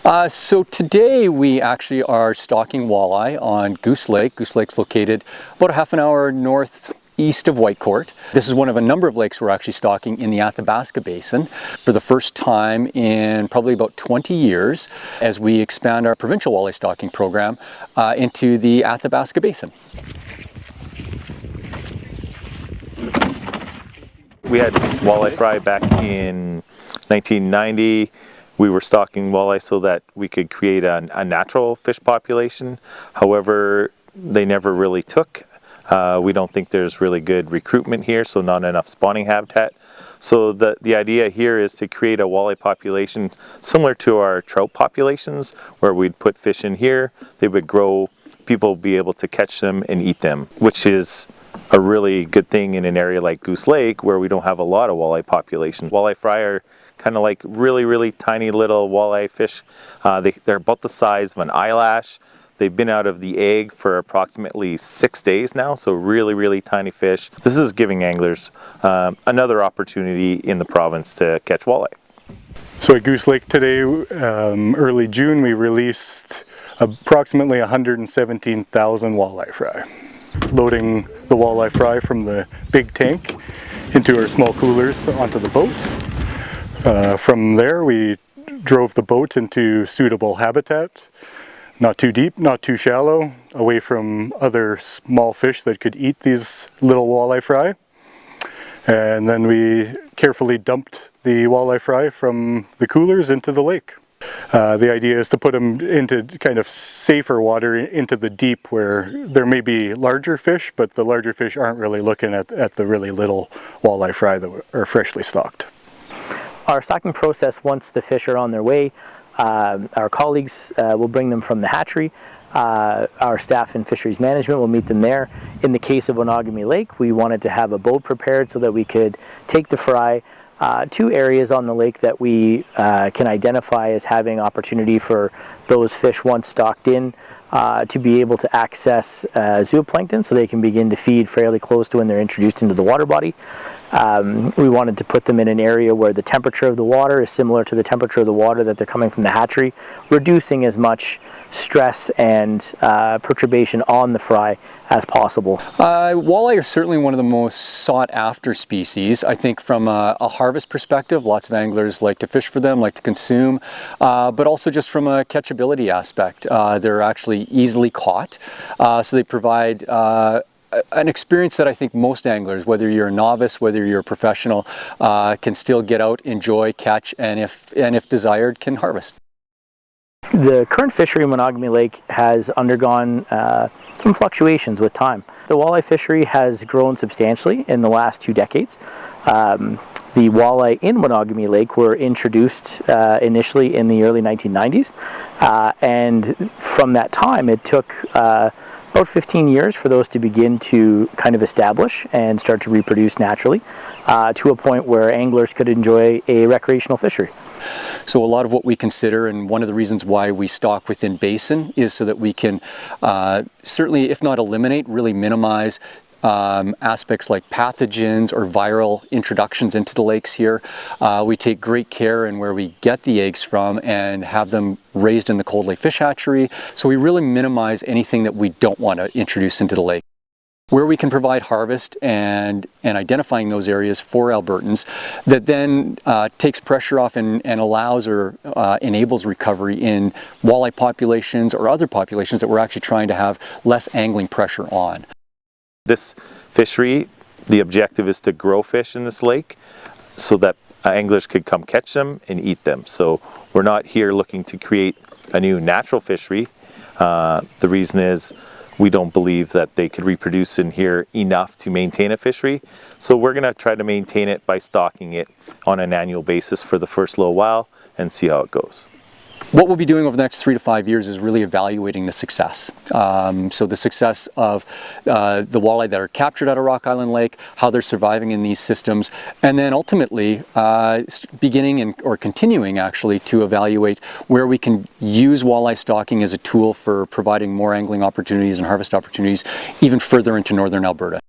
So today we actually are stocking walleye on Goose Lake. Goose Lake's located about a half an hour northeast of Whitecourt. This is one of a number of lakes we're actually stocking in the Athabasca Basin for the first time in probably about 20 years as we expand our provincial walleye stocking program into the Athabasca Basin. We had walleye fry back in 1990. We were stocking walleye so that we could create a natural fish population. However, they never really took. We don't think there's really good recruitment here, so not enough spawning habitat. So the idea here is to create a walleye population similar to our trout populations, where we'd put fish in here, they would grow, people would be able to catch them and eat them, which is a really good thing in an area like Goose Lake where we don't have a lot of walleye population. Walleye fry are kind of like really tiny little walleye fish. They're about the size of an eyelash. They've been out of the egg for approximately 6 days now, so really tiny fish. This is giving anglers another opportunity in the province to catch walleye. So at Goose Lake today, early June, we released approximately 117,000 walleye fry. Loading the walleye fry from the big tank into our small coolers onto the boat. From there we drove the boat into suitable habitat, not too deep, not too shallow, away from other small fish that could eat these little walleye fry. And then we carefully dumped the walleye fry from the coolers into the lake. The idea is to put them into kind of safer water, into the deep where there may be larger fish, but the larger fish aren't really looking at the really little walleye fry that are freshly stocked. Our stocking process, once the fish are on their way, our colleagues will bring them from the hatchery. Our staff in Fisheries Management will meet them there. In the case of Winagami Lake, we wanted to have a boat prepared so that we could take the fry to areas on the lake that we can identify as having opportunity for those fish once stocked in to be able to access zooplankton so they can begin to feed fairly close to when they're introduced into the water body. We wanted to put them in an area where the temperature of the water is similar to the temperature of the water that they're coming from the hatchery, reducing as much stress and perturbation on the fry as possible. Walleye are certainly one of the most sought after species. I think from a harvest perspective, lots of anglers like to fish for them, like to consume, but also just from a catchability aspect. They're actually easily caught, so they provide an experience that I think most anglers, whether you're a novice, whether you're a professional, can still get out, enjoy, catch, and if desired, can harvest. The current fishery in Winagami Lake has undergone some fluctuations with time. The walleye fishery has grown substantially in the last 2 decades. The walleye in Winagami Lake were introduced initially in the early 1990s, and from that time it took about 15 years for those to begin to kind of establish and start to reproduce naturally to a point where anglers could enjoy a recreational fishery. So a lot of what we consider, and one of the reasons why we stock within basin, is so that we can certainly, if not eliminate, really minimize aspects like pathogens or viral introductions into the lakes here. We take great care in where we get the eggs from and have them raised in the Cold Lake Fish Hatchery. So we really minimize anything that we don't want to introduce into the lake. Where we can provide harvest and identifying those areas for Albertans, that then takes pressure off and allows or enables recovery in walleye populations or other populations that we're actually trying to have less angling pressure on. This fishery, the objective is to grow fish in this lake so that anglers could come catch them and eat them. So we're not here looking to create a new natural fishery. The reason is we don't believe that they could reproduce in here enough to maintain a fishery. So we're going to try to maintain it by stocking it on an annual basis for the first little while and see how it goes. What we'll be doing over the next 3 to 5 years is really evaluating the success. So the success of the walleye that are captured out of Rock Island Lake, how they're surviving in these systems, and then ultimately beginning or continuing actually to evaluate where we can use walleye stocking as a tool for providing more angling opportunities and harvest opportunities even further into northern Alberta.